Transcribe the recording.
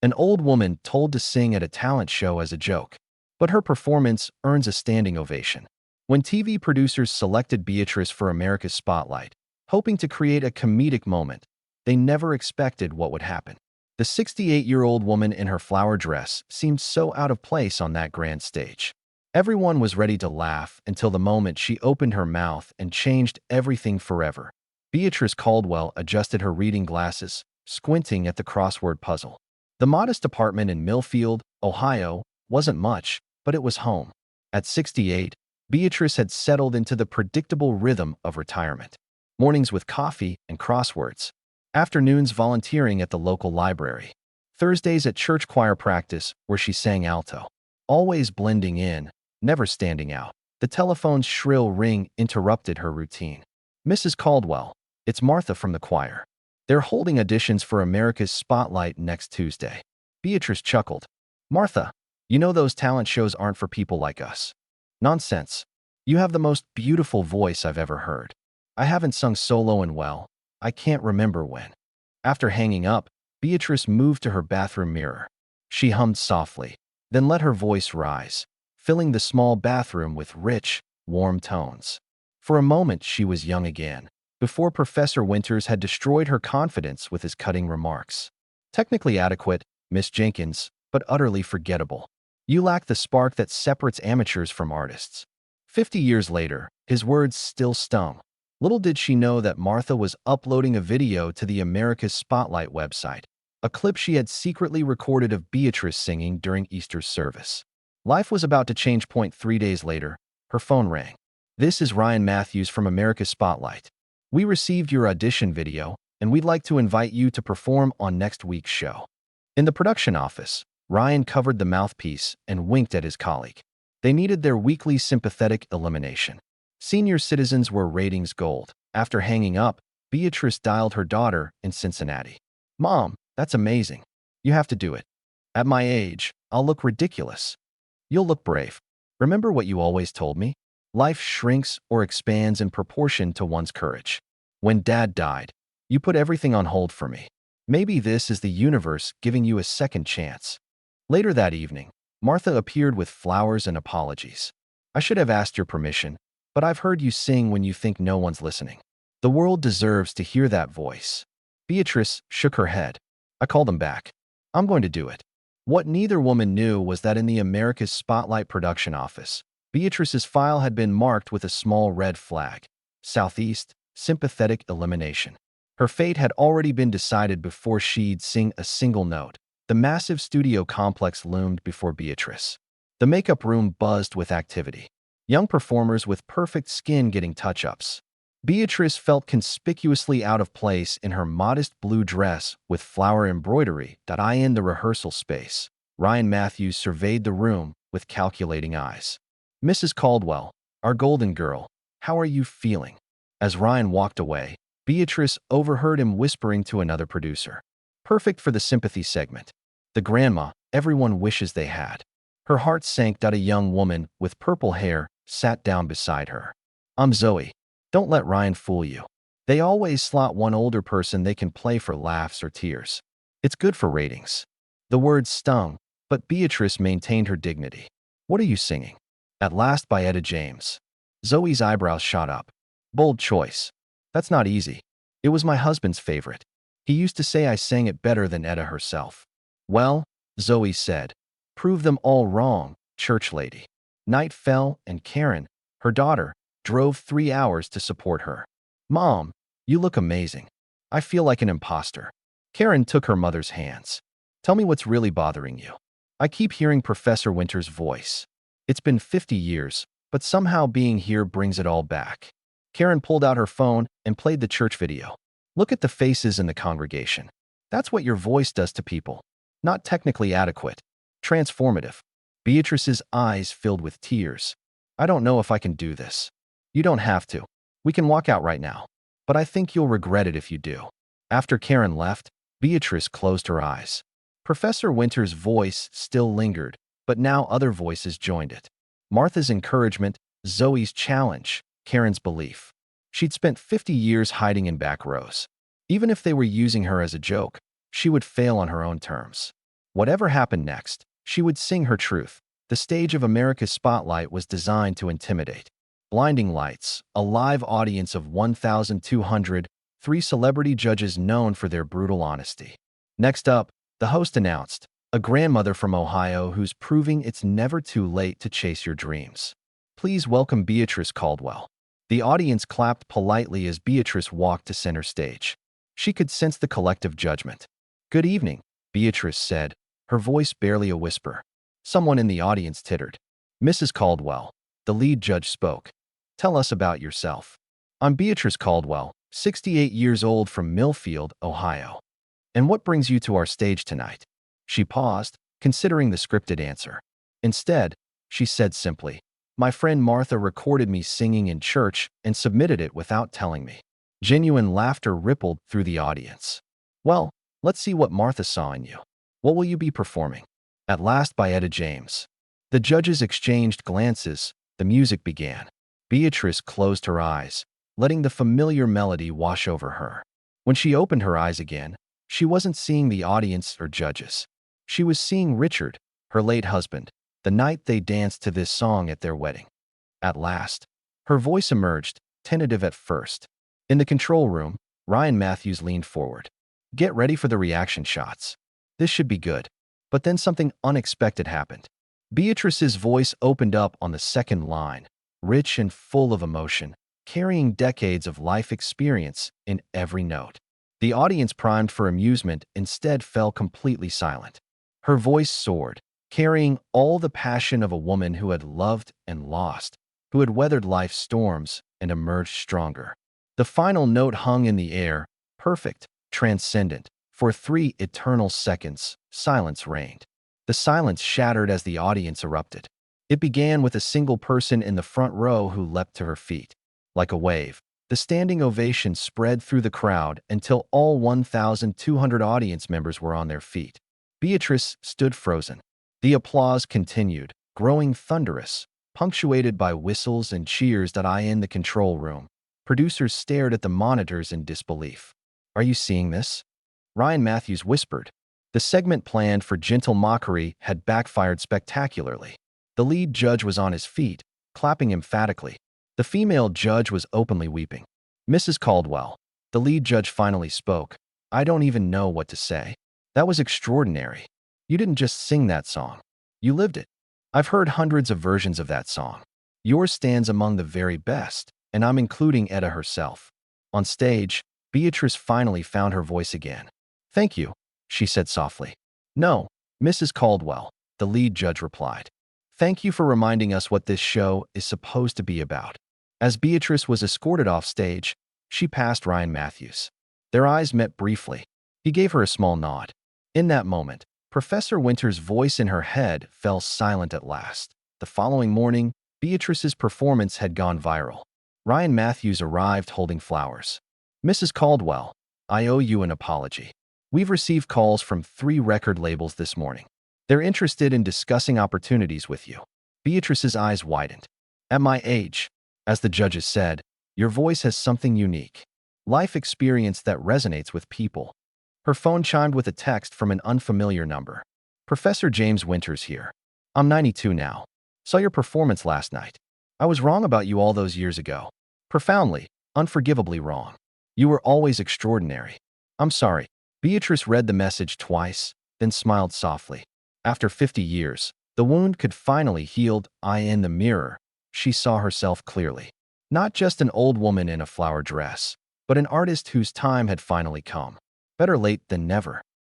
An old woman told to sing at a talent show as a joke, but her performance earns a standing ovation. When TV producers selected Beatrice for America's Spotlight, hoping to create a comedic moment, they never expected what would happen. The 68-year-old woman in her flower dress seemed so out of place on that grand stage. Everyone was ready to laugh until the moment she opened her mouth and changed everything forever. Beatrice Caldwell adjusted her reading glasses, squinting at the crossword puzzle. The modest apartment in Millfield, Ohio, wasn't much, but it was home. At 68, Beatrice had settled into the predictable rhythm of retirement. Mornings with coffee and crosswords. Afternoons volunteering at the local library. Thursdays at church choir practice where she sang alto. Always blending in, never standing out. The telephone's shrill ring interrupted her routine. "Mrs. Caldwell, it's Martha from the choir. They're holding auditions for America's Spotlight next Tuesday." Beatrice chuckled. "Martha, you know those talent shows aren't for people like us." "Nonsense. You have the most beautiful voice I've ever heard. I haven't sung solo in, well, I can't remember when." After hanging up, Beatrice moved to her bathroom mirror. She hummed softly, then let her voice rise, filling the small bathroom with rich, warm tones. For a moment, she was young again, before Professor Winters had destroyed her confidence with his cutting remarks. "Technically adequate, Miss Jenkins, but utterly forgettable. You lack the spark that separates amateurs from artists." 50 years later, his words still stung. Little did she know that Martha was uploading a video to the America's Spotlight website, a clip she had secretly recorded of Beatrice singing during Easter's service. Life was about to change. 3 days later, her phone rang. "This is Ryan Matthews from America's Spotlight. We received your audition video, and we'd like to invite you to perform on next week's show." In the production office, Ryan covered the mouthpiece and winked at his colleague. They needed their weekly sympathetic elimination. Senior citizens were ratings gold. After hanging up, Beatrice dialed her daughter in Cincinnati. "Mom, that's amazing. You have to do it. At my age, I'll look ridiculous." "You'll look brave. Remember what you always told me? Life shrinks or expands in proportion to one's courage. When Dad died, you put everything on hold for me. Maybe this is the universe giving you a second chance." Later that evening, Martha appeared with flowers and apologies. "I should have asked your permission, but I've heard you sing when you think no one's listening. The world deserves to hear that voice." Beatrice shook her head. "I called them back. I'm going to do it." What neither woman knew was that in the America's Spotlight production office, Beatrice's file had been marked with a small red flag. Southeast, sympathetic elimination. Her fate had already been decided before she'd sing a single note. The massive studio complex loomed before Beatrice. The makeup room buzzed with activity. Young performers with perfect skin getting touch-ups. Beatrice felt conspicuously out of place in her modest blue dress with flower embroidery. In the rehearsal space, Ryan Matthews surveyed the room with calculating eyes. "Mrs. Caldwell, our golden girl, how are you feeling?" As Ryan walked away, Beatrice overheard him whispering to another producer. "Perfect for the sympathy segment. The grandma everyone wishes they had." Her heart sank. A young woman with purple hair sat down beside her. "I'm Zoe. Don't let Ryan fool you. They always slot one older person they can play for laughs or tears. It's good for ratings." The words stung, but Beatrice maintained her dignity. "What are you singing?" "At Last" by Etta James. Zoe's eyebrows shot up. "Bold choice. That's not easy. It was my husband's favorite. He used to say I sang it better than Etta herself." "Well," Zoe said, "prove them all wrong, church lady." Night fell, and Karen, her daughter, drove 3 hours to support her. "Mom, you look amazing. I feel like an imposter." Karen took her mother's hands. "Tell me what's really bothering you." "I keep hearing Professor Winters' voice. It's been 50 years, but somehow being here brings it all back." Karen pulled out her phone and played the church video. "Look at the faces in the congregation. That's what your voice does to people. Not technically adequate. Transformative." Beatrice's eyes filled with tears. "I don't know if I can do this." "You don't have to. We can walk out right now. But I think you'll regret it if you do." After Karen left, Beatrice closed her eyes. Professor Winter's voice still lingered, but now other voices joined it. Martha's encouragement, Zoe's challenge, Karen's belief. She'd spent 50 years hiding in back rows. Even if they were using her as a joke, she would fail on her own terms. Whatever happened next, she would sing her truth. The stage of America's Spotlight was designed to intimidate. Blinding lights, a live audience of 1,200, three celebrity judges known for their brutal honesty. Next up, the host announced, a grandmother from Ohio who's proving it's never too late to chase your dreams. Please welcome Beatrice Caldwell. The audience clapped politely as Beatrice walked to center stage. She could sense the collective judgment. Good evening, Beatrice said, her voice barely a whisper. Someone in the audience tittered. Mrs. Caldwell, the lead judge spoke. Tell us about yourself. I'm Beatrice Caldwell, 68 years old from Millfield, Ohio. And what brings you to our stage tonight? She paused, considering the scripted answer. Instead, she said simply, my friend Martha recorded me singing in church and submitted it without telling me. Genuine laughter rippled through the audience. Well, let's see what Martha saw in you. What will you be performing? At Last by Etta James. The judges exchanged glances. The music began. Beatrice closed her eyes, letting the familiar melody wash over her. When she opened her eyes again, she wasn't seeing the audience or judges. She was seeing Richard, her late husband, the night they danced to this song at their wedding. At last, her voice emerged, tentative at first. In the control room, Ryan Matthews leaned forward. Get ready for the reaction shots. This should be good. But then something unexpected happened. Beatrice's voice opened up on the second line, rich and full of emotion, carrying decades of life experience in every note. The audience, primed for amusement, instead fell completely silent. Her voice soared, carrying all the passion of a woman who had loved and lost, who had weathered life's storms and emerged stronger. The final note hung in the air, perfect, transcendent. For 3 eternal seconds, silence reigned. The silence shattered as the audience erupted. It began with a single person in the front row who leapt to her feet. Like a wave, the standing ovation spread through the crowd until all 1,200 audience members were on their feet. Beatrice stood frozen. The applause continued, growing thunderous, punctuated by whistles and cheers that in the control room. Producers stared at the monitors in disbelief. Are you seeing this? Ryan Matthews whispered. The segment planned for gentle mockery had backfired spectacularly. The lead judge was on his feet, clapping emphatically. The female judge was openly weeping. Mrs. Caldwell, the lead judge finally spoke. I don't even know what to say. That was extraordinary. You didn't just sing that song. You lived it. I've heard hundreds of versions of that song. Yours stands among the very best, and I'm including Etta herself. On stage, Beatrice finally found her voice again. Thank you, she said softly. No, Mrs. Caldwell, the lead judge replied. Thank you for reminding us what this show is supposed to be about. As Beatrice was escorted off stage, she passed Ryan Matthews. Their eyes met briefly. He gave her a small nod. In that moment, Professor Winter's voice in her head fell silent at last. The following morning, Beatrice's performance had gone viral. Ryan Matthews arrived holding flowers. Mrs. Caldwell, I owe you an apology. We've received calls from 3 record labels this morning. They're interested in discussing opportunities with you. Beatrice's eyes widened. At my age, as the judges said, your voice has something unique. Life experience that resonates with people. Her phone chimed with a text from an unfamiliar number. Professor James Winters here. I'm 92 now. Saw your performance last night. I was wrong about you all those years ago. Profoundly, unforgivably wrong. You were always extraordinary. I'm sorry. Beatrice read the message twice, then smiled softly. After 50 years, the wound could finally heal. In the mirror, she saw herself clearly. Not just an old woman in a flower dress, but an artist whose time had finally come. Better late than never.